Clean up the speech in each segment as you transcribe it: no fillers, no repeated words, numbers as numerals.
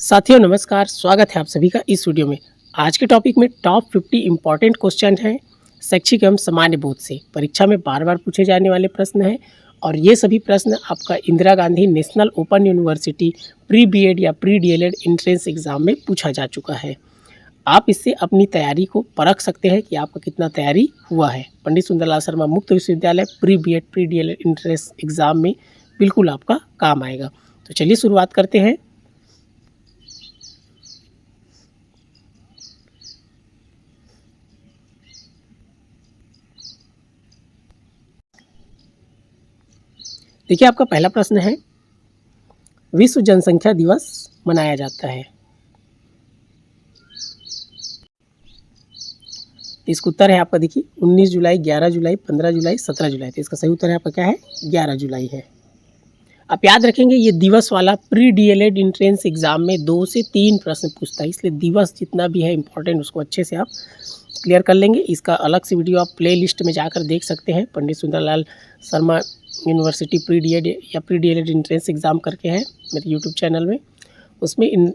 साथियों नमस्कार, स्वागत है आप सभी का इस वीडियो में। आज के टॉपिक में टॉप 50 इम्पॉर्टेंट क्वेश्चन हैं शैक्षिक एवं सामान्य बोध से। परीक्षा में बार बार पूछे जाने वाले प्रश्न हैं और ये सभी प्रश्न आपका Indira Gandhi National Open University pre BEd या प्री डीएलएड एंट्रेंस एग्जाम में पूछा जा चुका है। आप इससे अपनी तैयारी को परख सकते हैं कि आपका कितना तैयारी हुआ है। पंडित सुंदरलाल शर्मा मुक्त विश्वविद्यालय pre BEd pre DElEd entrance exam में बिल्कुल आपका काम आएगा। तो चलिए शुरुआत करते हैं। देखिए, आपका पहला प्रश्न है, विश्व जनसंख्या दिवस मनाया जाता है। इसका उत्तर है आपका, देखिए 19 जुलाई, 11 जुलाई, 15 जुलाई, 17 जुलाई। तो इसका सही उत्तर है आपका क्या है, 11 जुलाई है। आप याद रखेंगे ये दिवस वाला प्री डीएलएड एंट्रेंस एग्जाम में 2 से 3 प्रश्न पूछता है, इसलिए दिवस जितना भी है इंपॉर्टेंट उसको अच्छे से आप क्लियर कर लेंगे। इसका अलग से वीडियो आप प्ले लिस्ट में जाकर देख सकते हैं। Pandit Sundarlal Sharma university pre D Ed या प्री डीएलएड एंट्रेंस एग्ज़ाम करके है मेरे यूट्यूब चैनल में। उसमें इन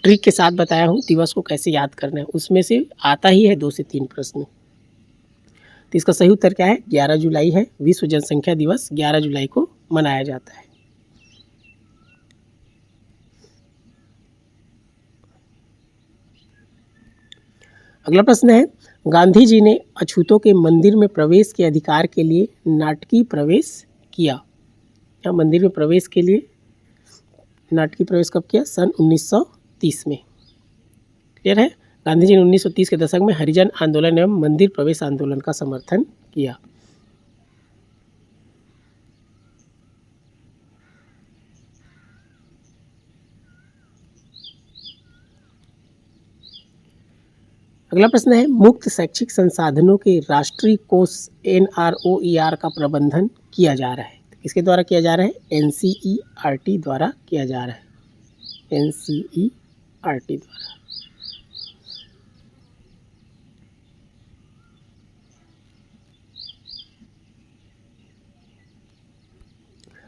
ट्रिक के साथ बताया हूँ दिवस को कैसे याद करना है। उसमें से आता ही है 2 से 3 प्रश्न। तो इसका सही उत्तर क्या है, 11 जुलाई है। विश्व जनसंख्या दिवस 11 जुलाई को मनाया जाता है। अगला प्रश्न है, गांधी जी ने अछूतों के मंदिर में प्रवेश के अधिकार के लिए नाटकीय प्रवेश किया। या मंदिर में प्रवेश के लिए नाटकीय प्रवेश कब किया, सन 1930 में। क्लियर है। गांधी जी ने 1930 के दशक में हरिजन आंदोलन एवं मंदिर प्रवेश आंदोलन का समर्थन किया। अगला प्रश्न है, मुक्त शैक्षिक संसाधनों के राष्ट्रीय कोष NROER का प्रबंधन किया जा रहा है। किसके द्वारा किया जा रहा है, NCERT द्वारा किया जा रहा है। NCERT द्वारा।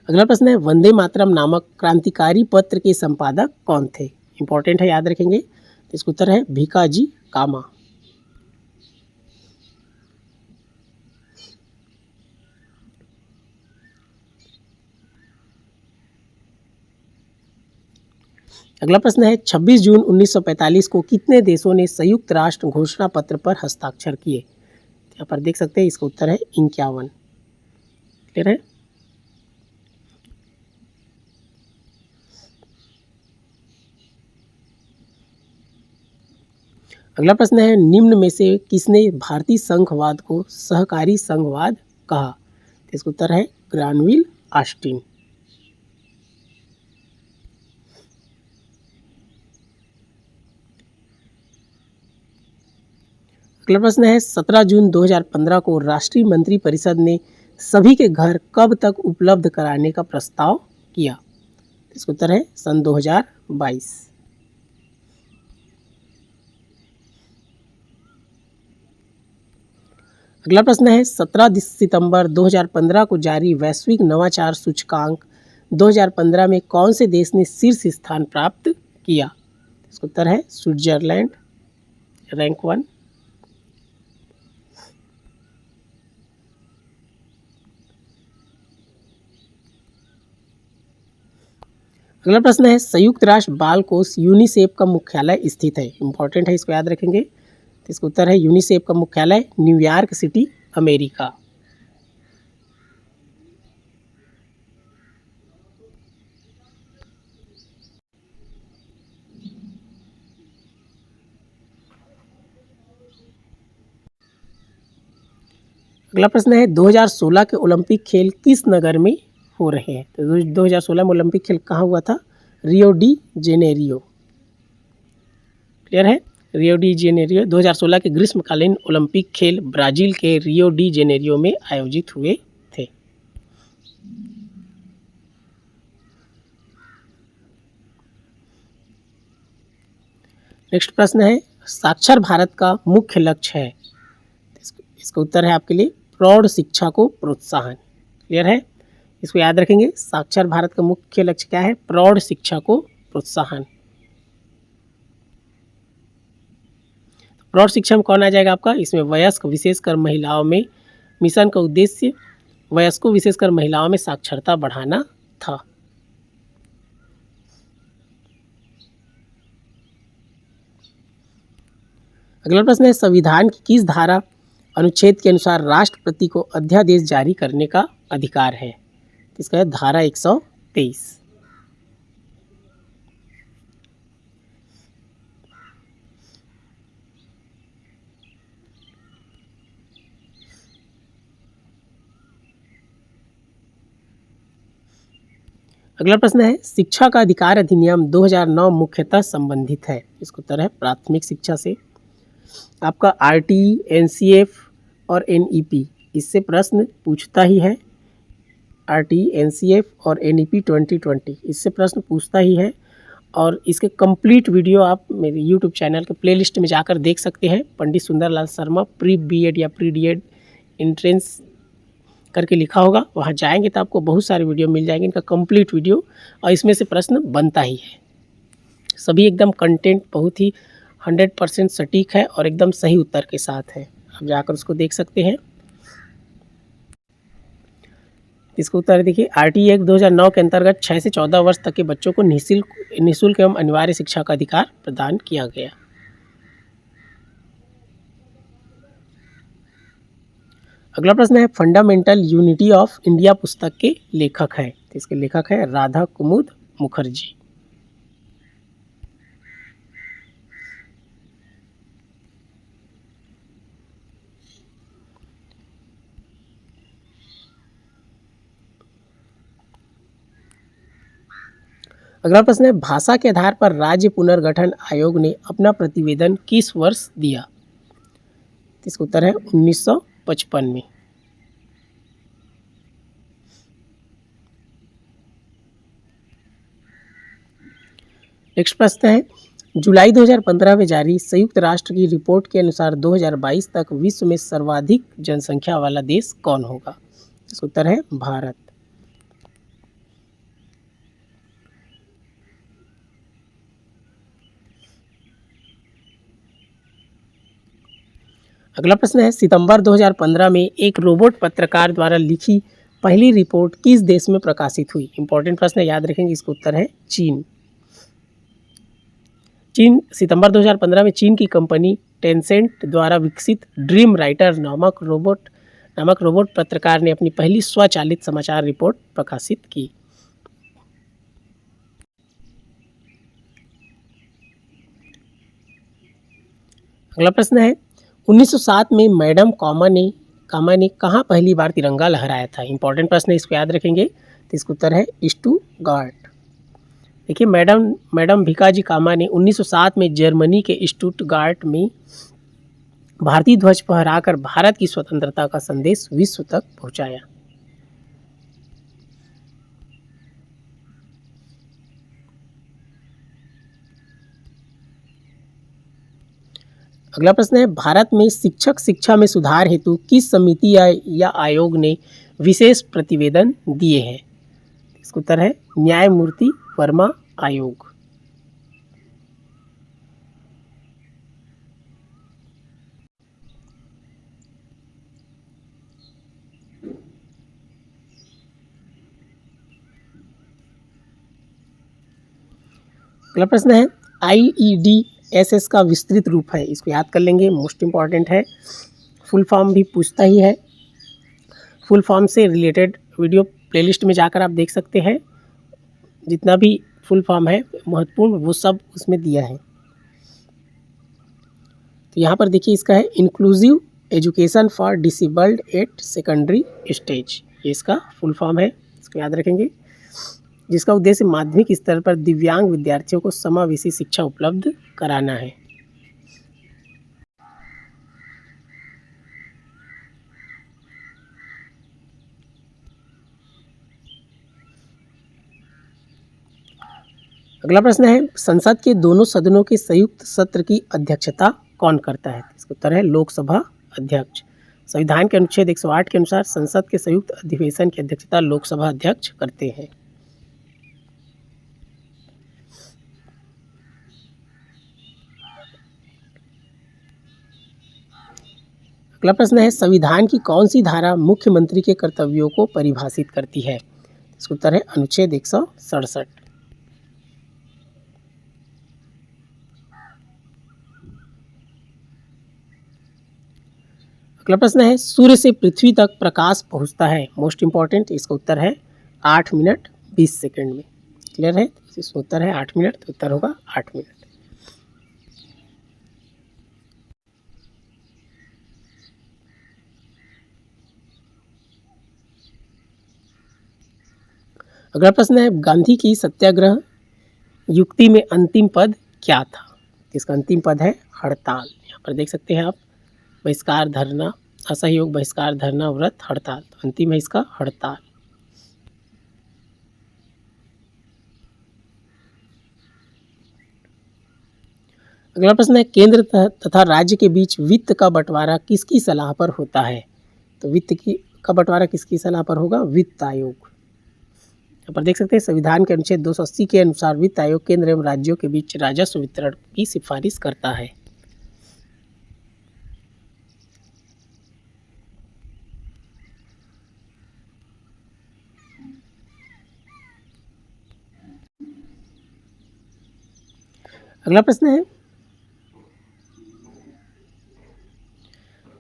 अगला प्रश्न है, वंदे मातरम नामक क्रांतिकारी पत्र के संपादक कौन थे। इंपॉर्टेंट है, याद रखेंगे। इसका उत्तर है भीकाजी कामा। अगला प्रश्न है, 26 जून 1945 को कितने देशों ने संयुक्त राष्ट्र घोषणा पत्र पर हस्ताक्षर किए। यहाँ पर देख सकते हैं, इसका उत्तर है 51। क्लियर है। अगला प्रश्न है, निम्न में से किसने भारतीय संघवाद को सहकारी संघवाद कहा। इसका उत्तर है ग्रानविल ऑस्टिन। अगला प्रश्न है, 17 जून 2015 को राष्ट्रीय मंत्रिपरिषद ने सभी के घर कब तक उपलब्ध कराने का प्रस्ताव किया। इसका उत्तर है सन 2022। अगला प्रश्न है, 17 सितंबर 2015 को जारी वैश्विक नवाचार सूचकांक 2015 में कौन से देश ने शीर्ष स्थान प्राप्त किया। इसका उत्तर है स्विट्जरलैंड, रैंक 1। अगला प्रश्न है, संयुक्त राष्ट्र बाल कोष यूनिसेफ का मुख्यालय स्थित है। इंपॉर्टेंट है, इसको याद रखेंगे। तो इसका उत्तर है यूनिसेफ का मुख्यालय न्यूयॉर्क सिटी, अमेरिका। अगला प्रश्न है, 2016 के ओलंपिक खेल किस नगर में हो रहे हैं। तो 2016 में ओलंपिक खेल कहाँ हुआ था, रियो डी जेनेरियो। क्लियर है। रियो डी जेनेरियो 2016 के ग्रीष्मकालीन ओलंपिक खेल ब्राजील के रियो डी जेनेरियो में आयोजित हुए थे। नेक्स्ट प्रश्न है, साक्षर भारत का मुख्य लक्ष्य है। इसका उत्तर है आपके लिए प्रौढ़ शिक्षा को प्रोत्साहन। क्लियर है। इसको याद रखेंगे, साक्षर भारत का मुख्य लक्ष्य क्या है, प्रौढ़ शिक्षा को प्रोत्साहन। प्रौढ़ शिक्षा में कौन आ जाएगा आपका, इसमें वयस्क विशेषकर महिलाओं में। मिशन का उद्देश्य वयस्कों विशेषकर महिलाओं में साक्षरता बढ़ाना था। अगला प्रश्न है, संविधान की किस धारा अनुच्छेद के अनुसार राष्ट्रपति को अध्यादेश जारी करने का अधिकार है। इसका है धारा 123। अगला प्रश्न है, शिक्षा का अधिकार अधिनियम 2009 मुख्यतः संबंधित है। इसका उत्तर है प्राथमिक शिक्षा से। आपका आरटी, एनसीएफ और एनईपी इससे प्रश्न पूछता ही है। आरटी, एनसीएफ और एनईपी 2020 इससे प्रश्न पूछता ही है। और इसके कंप्लीट वीडियो आप मेरे यूट्यूब चैनल के प्लेलिस्ट में जाकर देख सकते हैं। पंडित सुंदरलाल शर्मा प्री बीएड या प्री डीएड एंट्रेंस करके लिखा होगा, वहाँ जाएंगे तो आपको बहुत सारे वीडियो मिल जाएंगे, इनका कंप्लीट वीडियो, और इसमें से प्रश्न बनता ही है। सभी एकदम कंटेंट बहुत ही 100% सटीक है और एकदम सही उत्तर के साथ है। आप जाकर उसको देख सकते हैं। इसका उत्तर देखिए, आरटी एक्ट 2009 के अंतर्गत 6 से 14 वर्ष तक के बच्चों को निःशुल्क एवं अनिवार्य शिक्षा का अधिकार प्रदान किया गया। अगला प्रश्न है, फंडामेंटल यूनिटी ऑफ इंडिया पुस्तक के लेखक है। इसके लेखक है राधा कुमुद मुखर्जी। अगला प्रश्न है, भाषा के आधार पर राज्य पुनर्गठन आयोग ने अपना प्रतिवेदन किस वर्ष दिया। इसका उत्तर है 1955 में। नेक्स्ट प्रश्न है, जुलाई 2015 में जारी संयुक्त राष्ट्र की रिपोर्ट के अनुसार 2022 तक विश्व में सर्वाधिक जनसंख्या वाला देश कौन होगा। इसका उत्तर है भारत। अगला प्रश्न है, सितंबर 2015 में एक रोबोट पत्रकार द्वारा लिखी पहली रिपोर्ट किस देश में प्रकाशित हुई। इंपॉर्टेंट प्रश्न है, याद रखेंगे। इसका उत्तर है चीन। सितंबर 2015 में चीन की कंपनी टेंसेंट द्वारा विकसित ड्रीम राइटर नामक रोबोट पत्रकार ने अपनी पहली स्वचालित समाचार रिपोर्ट प्रकाशित की। अगला प्रश्न है, 1907 में मैडम कामा ने कहाँ पहली बार तिरंगा लहराया था। इंपॉर्टेंट प्रश्न है, इसको याद रखेंगे। तो इसका उत्तर है स्टुटगार्ट। देखिए, मैडम भिकाजी कामा ने 1907 में जर्मनी के स्टुटगार्ट में भारतीय ध्वज फहराकर भारत की स्वतंत्रता का संदेश विश्व तक पहुंचाया। अगला प्रश्न है, भारत में शिक्षक शिक्षा में सुधार हेतु किस समिति या आयोग ने विशेष प्रतिवेदन दिए हैं। इसका उत्तर है न्यायमूर्ति वर्मा आयोग। अगला प्रश्न है, IEDSS का विस्तृत रूप है। इसको याद कर लेंगे, मोस्ट इम्पॉर्टेंट है। फुल फॉर्म भी पूछता ही है। फुल फॉर्म से रिलेटेड वीडियो प्लेलिस्ट में जाकर आप देख सकते हैं। जितना भी फुल फॉर्म है महत्वपूर्ण, वो सब उसमें दिया है। तो यहाँ पर देखिए, इसका है inclusive education for disabled at secondary stage. ये इसका फुल फॉर्म है, इसको याद रखेंगे। जिसका उद्देश्य माध्यमिक स्तर पर दिव्यांग विद्यार्थियों को समावेशी शिक्षा उपलब्ध कराना है। अगला प्रश्न है, संसद के दोनों सदनों के संयुक्त सत्र की अध्यक्षता कौन करता है। इसका उत्तर है लोकसभा अध्यक्ष। संविधान के अनुच्छेद 108 के अनुसार संसद के संयुक्त अधिवेशन की अध्यक्षता लोकसभा अध्यक्ष करते हैं। अगला प्रश्न है संविधान की कौन सी धारा मुख्यमंत्री के कर्तव्यों को परिभाषित करती है? इसका उत्तर है अनुच्छेद 167। अगला प्रश्न है सूर्य से पृथ्वी तक प्रकाश पहुंचता है, मोस्ट इंपॉर्टेंट, इसका उत्तर है 8 मिनट 20 सेकंड में। क्लियर है? इसका उत्तर है 8 मिनट, तो उत्तर होगा 8 मिनट। अगला प्रश्न है गांधी की सत्याग्रह युक्ति में अंतिम पद क्या था? इसका अंतिम पद है हड़ताल। यहाँ पर देख सकते हैं आप, बहिष्कार, धरना, असहयोग, बहिष्कार, धरना, व्रत, हड़ताल। तो अंतिम है इसका हड़ताल। अगला प्रश्न है केंद्र तथा राज्य के बीच वित्त का बंटवारा किसकी सलाह पर होता है? तो वित्त का बंटवारा किसकी सलाह पर होगा? वित्त आयोग। यहाँ पर देख सकते हैं संविधान के अनुच्छेद 280 के अनुसार वित्त आयोग केंद्र एवं राज्यों के बीच राजस्व वितरण की सिफारिश करता है। अगला प्रश्न है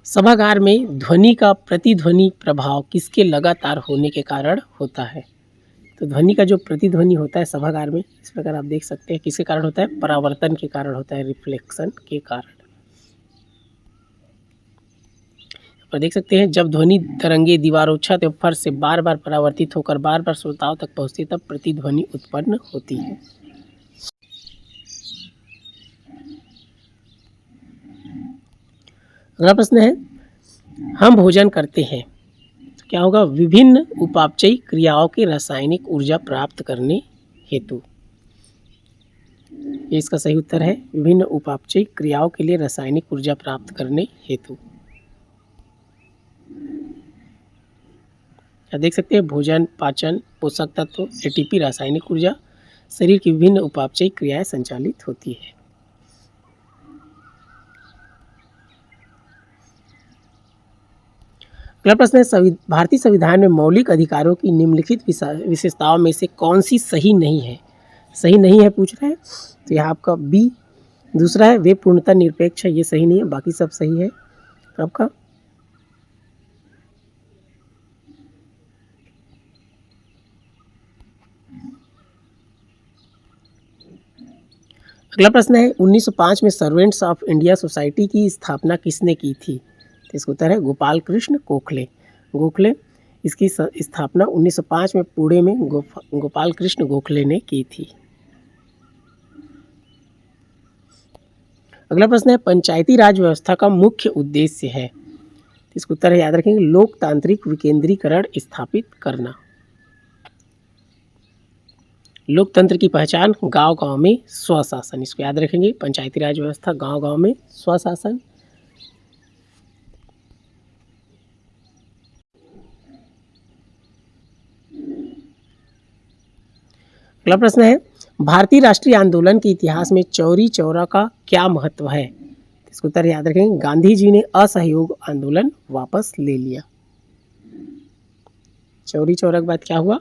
सभागार में ध्वनि का प्रतिध्वनि प्रभाव किसके लगातार होने के कारण होता है? तो ध्वनि का जो प्रतिध्वनि होता है सभागार में, इस प्रकार आप देख सकते हैं किसके कारण होता है? परावर्तन के कारण होता है, रिफ्लेक्शन के कारण। पर देख सकते हैं जब ध्वनि तरंगे दीवारों, छत एवं फर्श से बार बार परावर्तित होकर बार बार श्रोताओं तक पहुंचती तब प्रतिध्वनि उत्पन्न होती है। अगला प्रश्न है हम भोजन करते हैं, तो क्या होगा? विभिन्न उपापचयी क्रियाओं के रासायनिक ऊर्जा प्राप्त करने हेतु। ये इसका सही उत्तर है, विभिन्न उपापचयी क्रियाओं के लिए रासायनिक ऊर्जा प्राप्त करने हेतु। क्या देख सकते हैं भोजन, पाचन, पोषक तत्व, एटीपी, रासायनिक ऊर्जा, शरीर की विभिन्न उपापचयी क्रियाएं संचालित होती है। अगला प्रश्न है भारतीय संविधान में मौलिक अधिकारों की निम्नलिखित विशेषताओं में से कौन सी सही नहीं है? सही नहीं है पूछ रहे हैं, तो यहाँ आपका बी। दूसरा है वे पूर्णतः निरपेक्ष है, ये सही नहीं है, बाकी सब सही है आपका। अगला प्रश्न है 1905 में सर्वेंट्स ऑफ इंडिया सोसाइटी की स्थापना किसने की थी? तो इसका उत्तर है गोपाल कृष्ण गोखले। इसकी स्थापना 1905 में पुणे में गोपाल कृष्ण गोखले ने की थी। अगला प्रश्न है पंचायती राज व्यवस्था का मुख्य उद्देश्य है? इसका उत्तर है, याद रखेंगे, लोकतांत्रिक विकेंद्रीकरण स्थापित करना। लोकतंत्र की पहचान गांव-गांव में स्वशासन, इसको याद रखेंगे, पंचायती राज व्यवस्था, गांव-गांव में स्वशासन। अगला प्रश्न है भारतीय राष्ट्रीय आंदोलन के इतिहास में चौरी चौरा का क्या महत्व है? इसका उत्तर याद रखेंगे, गांधी जी ने असहयोग आंदोलन वापस ले लिया। चौरी चौरा के बाद क्या हुआ?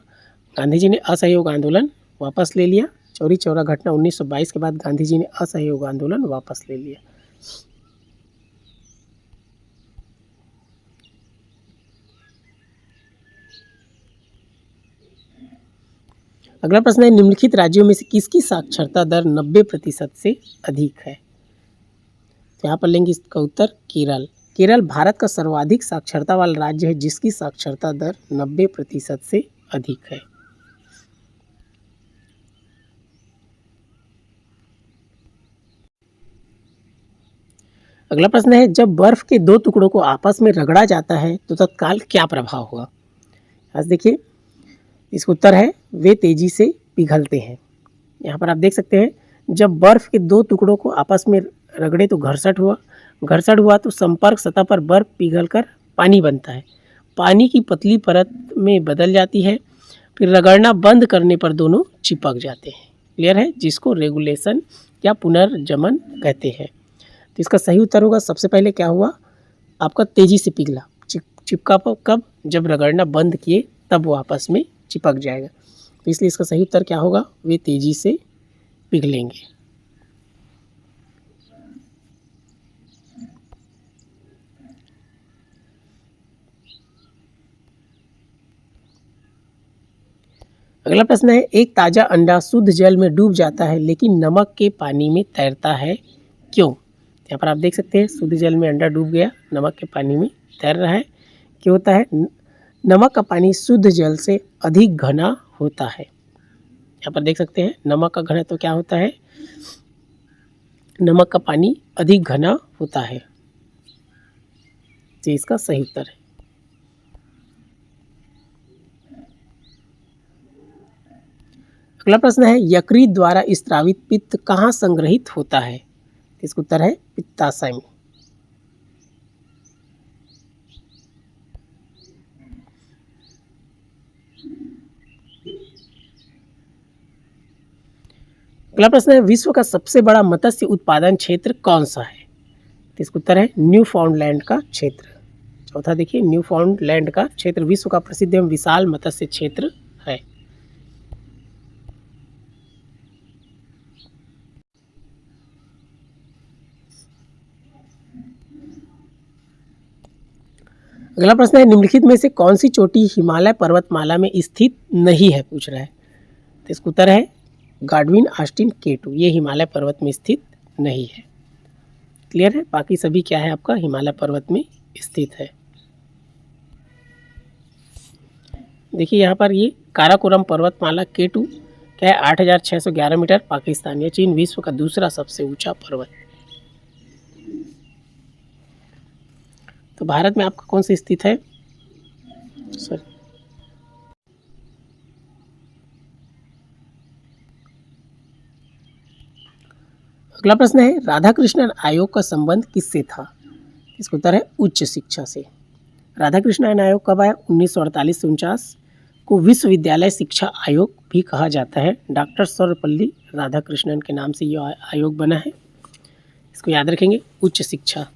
गांधी जी ने असहयोग आंदोलन वापस ले लिया। चौरी चौरा घटना 1922 के बाद गांधी जी ने असहयोग आंदोलन वापस ले लिया। अगला प्रश्न है निम्नलिखित राज्यों में से किसकी साक्षरता दर 90% से अधिक है? तो यहाँ पर लेंगे इसका उत्तर केरल। केरल भारत का सर्वाधिक साक्षरता वाला राज्य है जिसकी साक्षरता दर 90% से अधिक है। अगला प्रश्न है जब बर्फ के दो टुकड़ों को आपस में रगड़ा जाता है तो तत्काल क्या प्रभाव होगा? आज देखिए इसका उत्तर है वे तेजी से पिघलते हैं। यहाँ पर आप देख सकते हैं जब बर्फ के दो टुकड़ों को आपस में रगड़े तो घर्षण हुआ तो संपर्क सतह पर बर्फ पिघलकर पानी बनता है। पानी की पतली परत में बदल जाती है, फिर रगड़ना बंद करने पर दोनों चिपक जाते हैं। क्लियर है? जिसको रेगुलेशन या पुनर्जमन कहते हैं। तो इसका सही उत्तर होगा सबसे पहले क्या हुआ? आपका तेज़ी से पिघला। चिपका कब? जब रगड़ना बंद किए तब वो आपस में चिपक जाएगा। तो इसलिए इसका सही उत्तर क्या होगा? वे तेज़ी से पिघलेंगे। अगला प्रश्न है, एक ताज़ा अंडा शुद्ध जल में डूब जाता है लेकिन नमक के पानी में तैरता है, क्यों? यहाँ पर आप देख सकते हैं शुद्ध जल में अंडा डूब गया, नमक के पानी में तैर रहा है। क्यों होता है? नमक का पानी शुद्ध जल से अधिक घना होता है। यहाँ पर देख सकते हैं नमक का घनत्व क्या होता है? नमक का पानी अधिक घना होता है। तो इसका सही उत्तर है। अगला प्रश्न है, यकृत द्वारा स्त्रावित पित्त कहाँ संग्रहित होता है? इसका उत्तर है पित्ताशय में। अगला प्रश्न है, विश्व का सबसे बड़ा मत्स्य उत्पादन क्षेत्र कौन सा है? तो इसका उत्तर है न्यू फाउंडलैंड का क्षेत्र। चौथा देखिए, न्यू फाउंडलैंड का क्षेत्र विश्व का प्रसिद्ध एवं विशाल मत्स्य क्षेत्र है। अगला प्रश्न है, निम्नलिखित में से कौन सी चोटी हिमालय पर्वतमाला में स्थित नहीं है, पूछ रहा है। तो इसका उत्तर है गाडविन ऑस्टिन K2, ये हिमालय पर्वत में स्थित नहीं है। क्लियर है? बाकी सभी क्या है आपका हिमालय पर्वत में स्थित है। देखिए यहाँ पर ये काराकोरम पर्वतमाला K2 क्या है? 8611 मीटर, पाकिस्तान या चीन विश्व का दूसरा सबसे ऊंचा पर्वत। तो भारत में आपका कौन सा स्थित है? सॉरी, अगला प्रश्न है, राधाकृष्णन आयोग का संबंध किससे था? इसका उत्तर है उच्च शिक्षा से। राधाकृष्णन आयोग कब आया? 1948 से 49 को विश्वविद्यालय शिक्षा आयोग भी कहा जाता है। डॉक्टर सर्वपल्ली राधाकृष्णन के नाम से यह आयोग बना है। इसको याद रखेंगे, उच्च शिक्षा।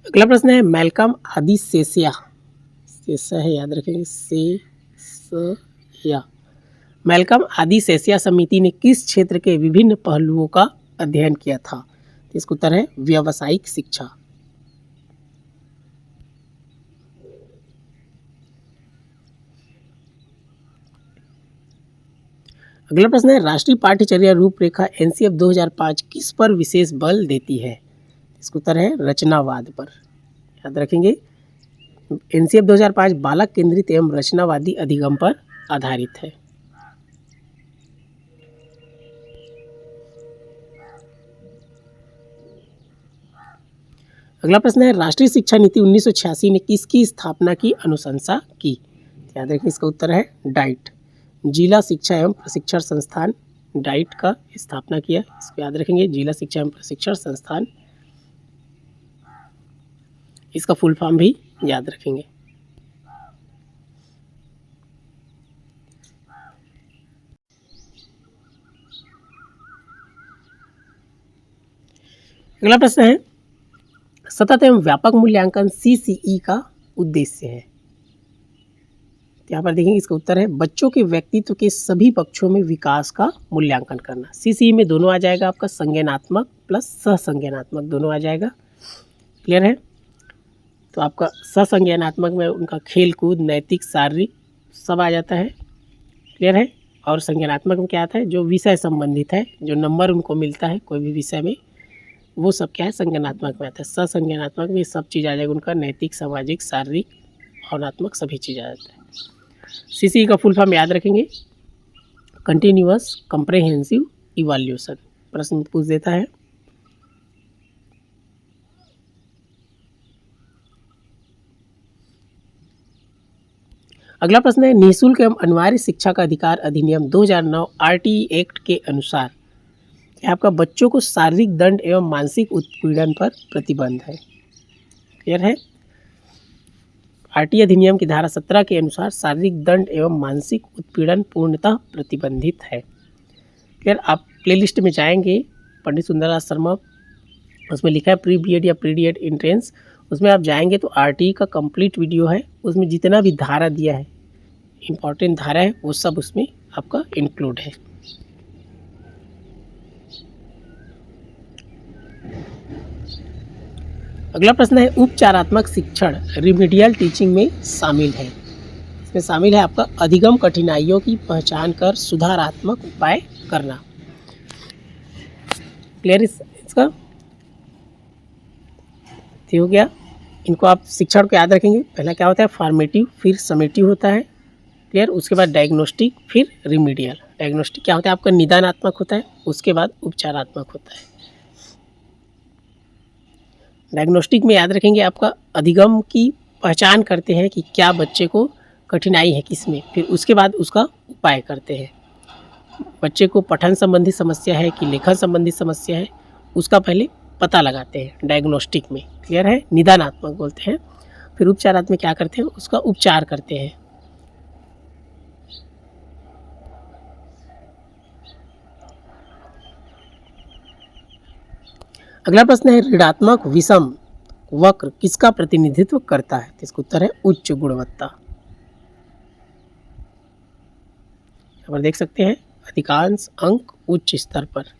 अगला प्रश्न है, मैल्कम आदिसेसिया है, याद रखेंगे सेसिया। मैल्कम आदिसेसिया समिति ने किस क्षेत्र के विभिन्न पहलुओं का अध्ययन किया था? इसका उत्तर है व्यावसायिक शिक्षा। अगला प्रश्न है, राष्ट्रीय पाठ्यचर्या रूपरेखा NCF 2005 किस पर विशेष बल देती है? इसका उत्तर है रचनावाद पर। याद रखेंगे, NCF 2005 बालक केंद्रित एवं रचनावादी अधिगम पर आधारित है। अगला प्रश्न है, राष्ट्रीय शिक्षा नीति 1986 ने किसकी स्थापना की अनुशंसा की? याद रखिए, इसका उत्तर है डाइट, जिला शिक्षा एवं प्रशिक्षण संस्थान डाइट का स्थापना किया। इसको याद रखेंगे, जिला शिक्षा एवं प्रशिक्षण संस्थान। इसका फुल फॉर्म भी याद रखेंगे। अगला प्रश्न है, सतत एवं व्यापक मूल्यांकन CCE का उद्देश्य है। यहाँ पर देखेंगे, इसका उत्तर है बच्चों के व्यक्तित्व के सभी पक्षों में विकास का मूल्यांकन करना। CCE में दोनों आ जाएगा, आपका संज्ञानात्मक प्लस सहसंज्ञानात्मक दोनों आ जाएगा। क्लियर है? तो आपका सहसंज्ञानात्मक में उनका खेल कूद, नैतिक, शारीरिक सब आ जाता है। क्लियर है? और संज्ञानात्मक में क्या आता है? जो विषय संबंधित है, जो नंबर उनको मिलता है कोई भी विषय में, वो सब क्या है? संज्ञानात्मक में आता है। सहसंज्ञानात्मक में सब चीज़ आ जाएगा उनका, नैतिक, सामाजिक, शारीरिक, भावनात्मक सभी चीज़ आ जाता है। CCE का फुल फॉर्म याद रखेंगे, कंटिन्यूअस कम्प्रहेंसिव इवैल्यूएशन। प्रश्न पूछ देता है। अगला प्रश्न है, निःशुल्क एवं अनिवार्य शिक्षा का अधिकार अधिनियम 2009 RTE एक्ट के अनुसार आपका बच्चों को शारीरिक दंड एवं मानसिक उत्पीड़न पर प्रतिबंध है। क्लियर है? आरटी अधिनियम की धारा 17 के अनुसार शारीरिक दंड एवं मानसिक उत्पीड़न पूर्णतः प्रतिबंधित है। फिर आप प्लेलिस्ट में जाएंगे, पंडित सुंदरदास शर्मा, उसमें लिखा है प्री बीएड या प्री डीएड एंट्रेंस, उसमें आप जाएंगे तो आरटी का कंप्लीट वीडियो है, उसमें जितना भी धारा दिया है, इम्पॉर्टेंट धारा है, वो सब उसमें आपका इंक्लूड है। अगला प्रश्न है उपचारात्मक शिक्षण रिमीडियल टीचिंग में शामिल है। इसमें शामिल है आपका अधिगम कठिनाइयों की पहचान कर सुधारात्मक उपाय करना। क्लियर इसका ठीक हो गया। इनको आप शिक्षण को याद रखेंगे। पहला क्या होता है फॉर्मेटिव, फिर समेटिव होता है, क्लियर। उसके बाद डायग्नोस्टिक, फिर रिमीडियल। डायग्नोस्टिक क्या होता है आपका निदानात्मक होता है, उसके बाद उपचारात्मक होता है। डायग्नोस्टिक में याद रखेंगे आपका अधिगम की पहचान करते हैं कि क्या बच्चे को कठिनाई है किसमें, फिर उसके बाद उसका उपाय करते हैं। बच्चे को पठन संबंधी समस्या है कि लेखन संबंधी समस्या है, उसका पहले पता लगाते हैं डायग्नोस्टिक में, क्लियर है। निदानात्मक बोलते हैं। फिर उपचारात्मक क्या करते हैं, उसका उपचार करते हैं। अगला प्रश्न है ऋणात्मक विषम वक्र किसका प्रतिनिधित्व करता है। तो इसका उत्तर है उच्च गुणवत्ता। यहाँ पर देख सकते हैं अधिकांश अंक उच्च स्तर पर।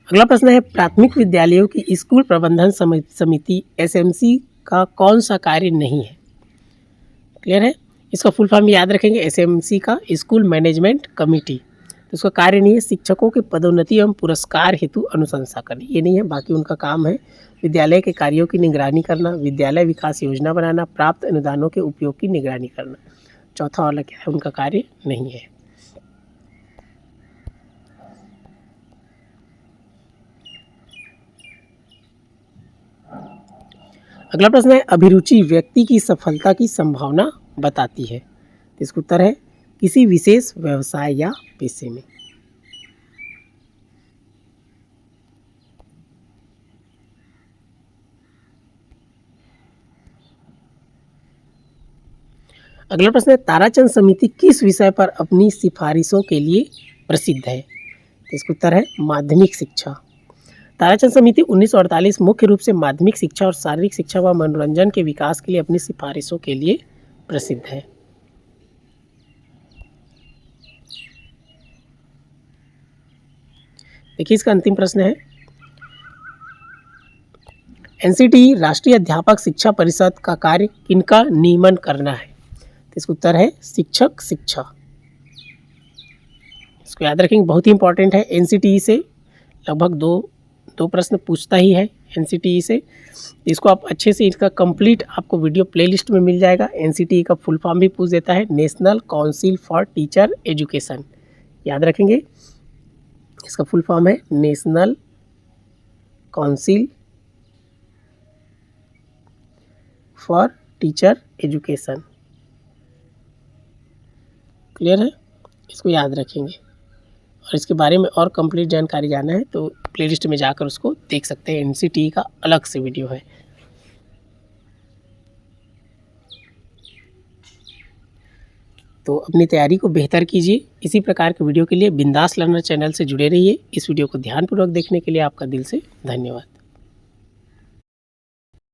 अगला प्रश्न है प्राथमिक विद्यालयों की स्कूल प्रबंधन समिति एसएमसी का कौन सा कार्य नहीं है। क्लियर है। इसका फुल फॉर्म याद रखेंगे, एसएमसी का स्कूल मैनेजमेंट कमेटी। तो उसका कार्य नहीं है शिक्षकों के पदोन्नति एवं पुरस्कार हेतु अनुशंसा करनी, ये नहीं है। बाकी उनका काम है विद्यालय के कार्यों की निगरानी करना, विद्यालय विकास योजना बनाना, प्राप्त अनुदानों के उपयोग की निगरानी करना। चौथा वाला क्या है, उनका कार्य नहीं है। अगला प्रश्न है अभिरुचि व्यक्ति की सफलता की संभावना बताती है। तो इसका उत्तर है किसी विशेष व्यवसाय या पेशे में। अगला प्रश्न है ताराचंद समिति किस विषय पर अपनी सिफारिशों के लिए प्रसिद्ध है। तो इसका उत्तर है माध्यमिक शिक्षा। ताराचंद समिति 1948 मुख्य रूप से माध्यमिक शिक्षा और शारीरिक शिक्षा व मनोरंजन के विकास के लिए अपनी सिफारिशों के लिए प्रसिद्ध है। देखिए इसका अंतिम प्रश्न है एनसीटी राष्ट्रीय अध्यापक शिक्षा परिषद का कार्य किनका नियमन करना है। तो इसका उत्तर है शिक्षक शिक्षा। इसको याद रखेंगे, बहुत ही इंपॉर्टेंट है। एनसीटी से लगभग दो प्रश्न पूछता ही है एनसीटी से। इसको आप अच्छे से, इसका कंप्लीट आपको वीडियो प्लेलिस्ट में मिल जाएगा। एनसीटी का फुल फॉर्म भी पूछ देता है, national council for teacher education. याद रखेंगे इसका फुल फॉर्म है national council for teacher education. Clear है, इसको याद रखेंगे। और इसके बारे में और कंप्लीट जानकारी जानना है तो प्लेलिस्ट में जाकर उसको देख सकते हैं। एनसीटी का अलग से वीडियो है। तो अपनी तैयारी को बेहतर कीजिए। इसी प्रकार के वीडियो के लिए बिंदास लर्नर चैनल से जुड़े रहिए। इस वीडियो को ध्यानपूर्वक देखने के लिए आपका दिल से धन्यवाद।